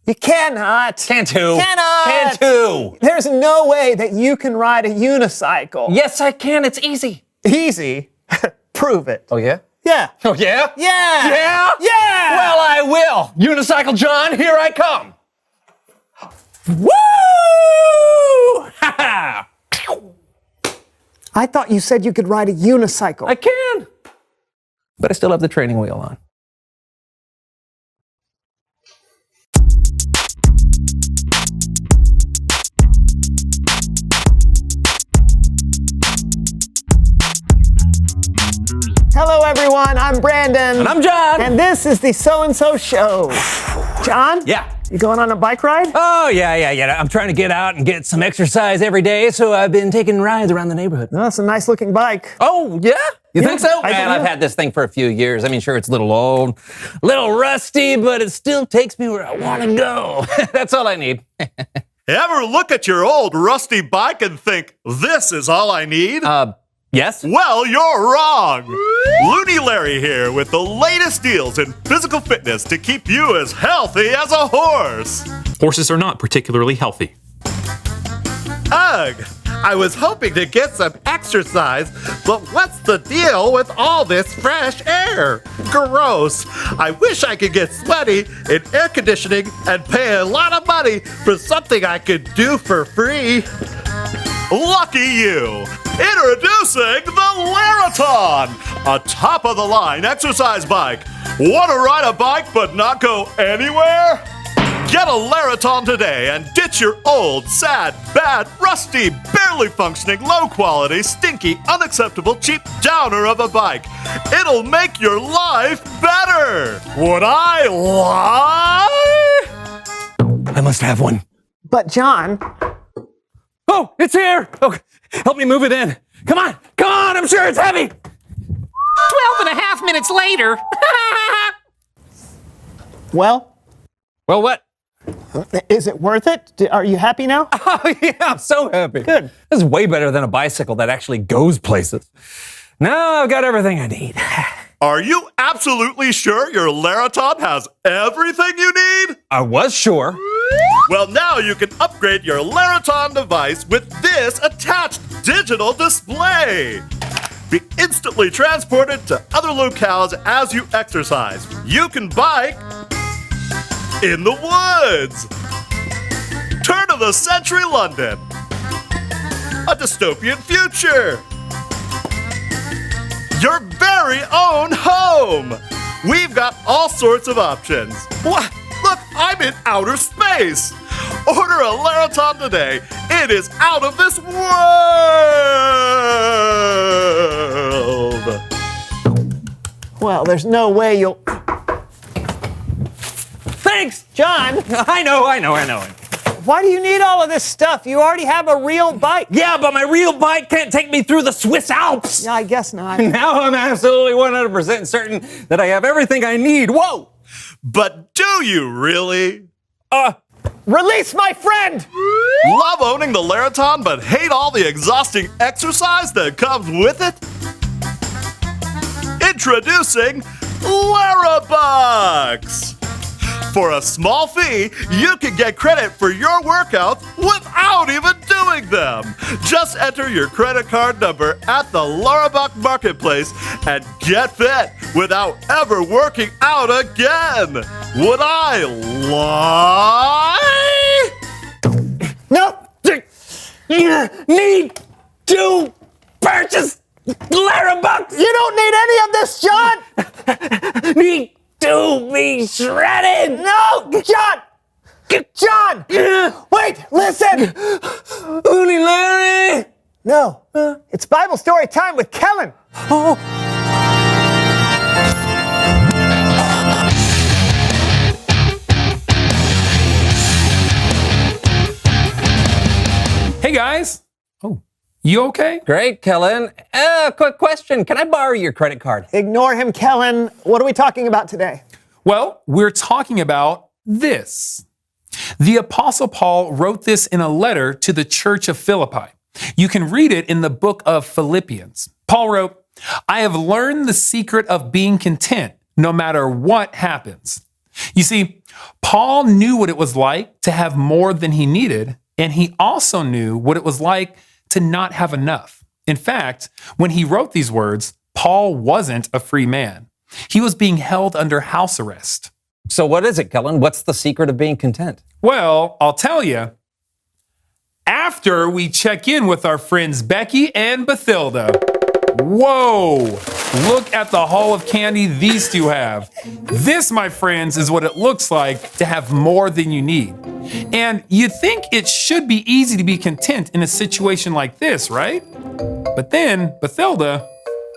You cannot. Can too. Cannot. Can too. There's no way that you can ride a unicycle. Yes, I can. It's easy. Easy. Prove it. Oh, yeah? Yeah. Oh, yeah? Yeah. Yeah? Yeah. Well, I will. Unicycle John, here I come. Woo! Ha ha! I thought you said you could ride a unicycle. I can. But I still have the training wheel on. Hello, everyone. I'm Brandon. And I'm John. And this is the So-and-So Show. John? Yeah. You going on a bike ride? Oh, yeah. I'm trying to get out and get some exercise every day, so I've been taking rides around the neighborhood. Oh, that's a nice-looking bike. Oh, yeah? You think so? I do, Man, I've had this thing for a few years. I mean, sure, it's a little old, a little rusty, but it still takes me where I want to go. That's all I need. Ever look at your old rusty bike and think, this is all I need? Yes? Well, you're wrong. Looney Larry here with the latest deals in physical fitness to keep you as healthy as a horse. Horses are not particularly healthy. Ugh, I was hoping to get some exercise, but what's the deal with all this fresh air? Gross. I wish I could get sweaty in air conditioning and pay a lot of money for something I could do for free. Lucky you! Introducing the Laraton, a top-of-the-line exercise bike. Want to ride a bike but not go anywhere? Get a Laraton today and ditch your old, sad, bad, rusty, barely functioning, low-quality, stinky, unacceptable, cheap downer of a bike. It'll make your life better. Would I lie? I must have one. But, John... Oh, it's here. Oh, help me move it in. Come on. I'm sure it's heavy. 12 and a half minutes later. Well, Well, what? is it worth it? Are you happy now? Oh, yeah, I'm so happy. Good. This is way better than a bicycle that actually goes places. Now I've got everything I need. Are you absolutely sure your Laraton has everything you need? I was sure. Well, now you can upgrade your Laraton device with this attached digital display. Be instantly transported to other locales as you exercise. You can bike in the woods. Turn of the century London. A dystopian future. Your very own home. We've got all sorts of options. What? Look, I'm in outer space. Order a Laraton today. It is out of this world. Well, there's no way you'll... Thanks. John, I know. why do you need all of this stuff? You already have a real bike. Yeah, but my real bike can't take me through the Swiss Alps. Yeah, I guess not. Now I'm absolutely 100% certain that I have everything I need. Whoa. But do you really? Release my friend! Love owning the Laraton but hate all the exhausting exercise that comes with it? Introducing Larabucks! For a small fee, you can get credit for your workouts without even doing them. Just enter your credit card number at the Larabuck Marketplace and get fit without ever working out again. Would I lie? Nope. Need to purchase Larabucks. You don't need any of this, John! Need to be shredded. No! John! John! Wait, listen! Looney Larry. No, it's Bible story time with Kellen. Oh. Hey guys. Oh, you okay? Great, Kellen. Quick question. Can I borrow your credit card? Ignore him, Kellen. What are we talking about today? Well, we're talking about this. The Apostle Paul wrote this in a letter to the church of Philippi. You can read it in the book of Philippians. Paul wrote, "I have learned the secret of being content no matter what happens. You see, Paul knew what it was like to have more than he needed, and he also knew what it was like to not have enough. In fact, when he wrote these words, Paul wasn't a free man. He was being held under house arrest. So what is it, Kellen? What's the secret of being content? Well, I'll tell you. After we check in with our friends Becky and Bathilda. Whoa! Look at the haul of candy these two have. This, my friends, is what it looks like to have more than you need. And you think it should be easy to be content in a situation like this, right? But then, Bathilda...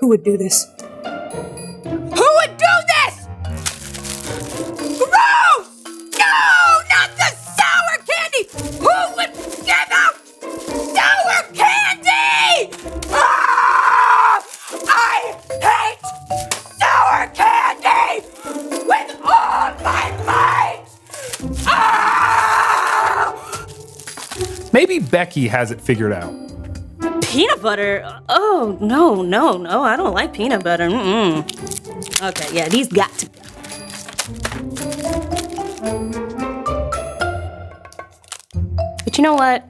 Who would do this? Who would do this? Gross! No, not the sour candy! Who would give out sour candy? Ah! I hate sour candy with all my might! Ah! Maybe Becky has it figured out. Peanut butter? Oh, no. I don't like peanut butter. Mm-mm. Okay, yeah, these got to go. But you know what?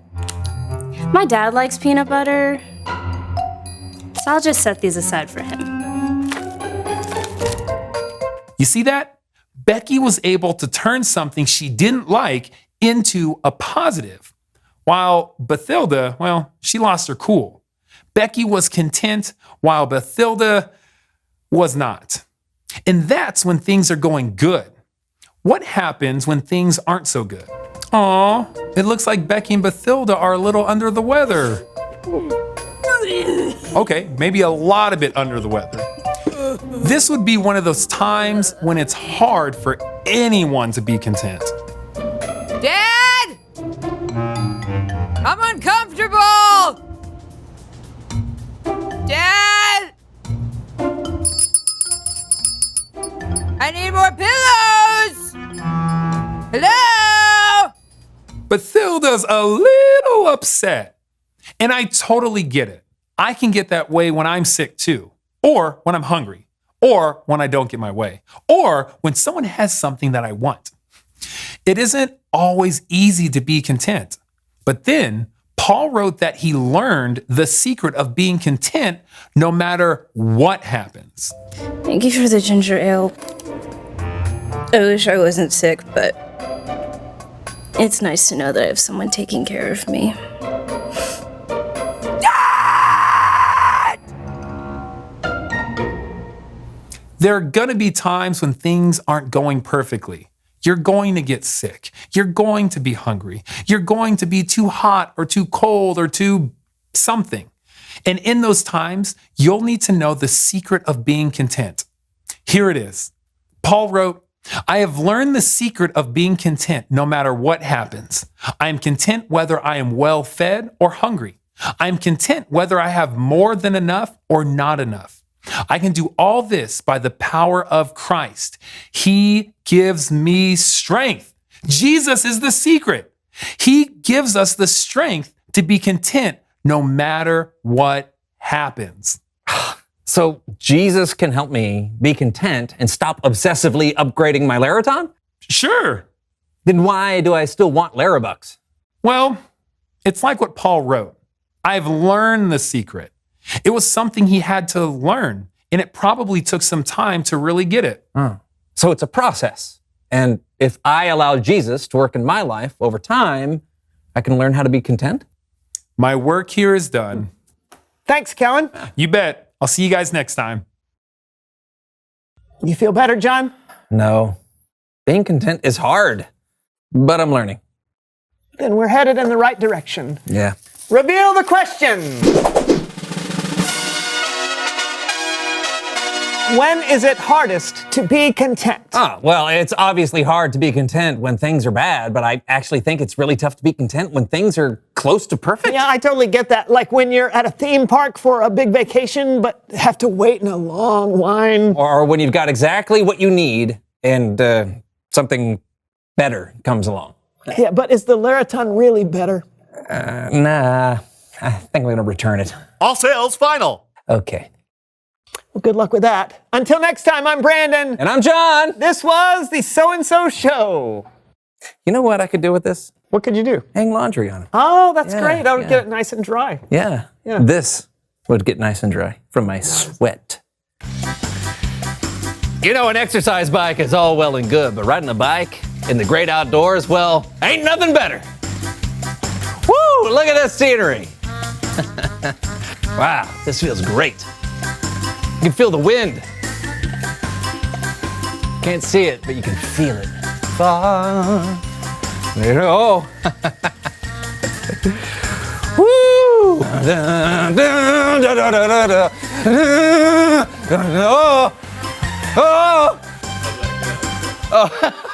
My dad likes peanut butter, so I'll just set these aside for him. You see that? Becky was able to turn something she didn't like into a positive. While Bathilda, well, she lost her cool. Becky was content while Bathilda was not. And that's when things are going good. What happens when things aren't so good? Aw, it looks like Becky and Bathilda are a little under the weather. Okay, maybe a lot of it under the weather. This would be one of those times when it's hard for anyone to be content. Dad! I'm uncomfortable! Dad! I need more pillows! Hello? Bathilda's a little upset. And I totally get it. I can get that way when I'm sick too, or when I'm hungry, or when I don't get my way, or when someone has something that I want. It isn't always easy to be content. But then Paul wrote that he learned the secret of being content no matter what happens. Thank you for the ginger ale. I wish I wasn't sick, but it's nice to know that I have someone taking care of me. There are gonna be times when things aren't going perfectly. You're going to get sick. You're going to be hungry. You're going to be too hot or too cold or too something. And in those times, you'll need to know the secret of being content. Here it is. Paul wrote, I have learned the secret of being content no matter what happens. I am content whether I am well fed or hungry. I am content whether I have more than enough or not enough. I can do all this by the power of Christ. He gives me strength. Jesus is the secret. He gives us the strength to be content no matter what happens. So Jesus can help me be content and stop obsessively upgrading my Laraton? Sure. Then why do I still want Larabucks? Well, it's like what Paul wrote. I've learned the secret. It was something he had to learn, and it probably took some time to really get it. So it's a process. And if I allow Jesus to work in my life over time, I can learn how to be content? My work here is done. Thanks, Kellen. You bet. I'll see you guys next time. You feel better, John? No. Being content is hard, but I'm learning. Then we're headed in the right direction. Yeah. Reveal the question. When is it hardest to be content? Well, it's obviously hard to be content when things are bad, but I actually think it's really tough to be content when things are close to perfect. Yeah, I totally get that. Like when you're at a theme park for a big vacation, but have to wait in a long line. Or when you've got exactly what you need and something better comes along. Yeah, but is the Laraton really better? Nah, I think I'm going to return it. All sales final. Okay. Well, good luck with that. Until next time, I'm Brandon. And I'm John. This was the So-and-So Show. You know what I could do with this? What could you do? Hang laundry on it. Oh, that's Yeah, great. I would yeah. get it nice and dry. Yeah. Yeah. This would get nice and dry from my sweat. You know, an exercise bike is all well and good, but riding a bike in the great outdoors, well, ain't nothing better. Woo! Look at this scenery. Wow, this feels great. You can feel the wind. Can't see it, but you can feel it. Far. Oh. Woo! Oh! Oh! Oh!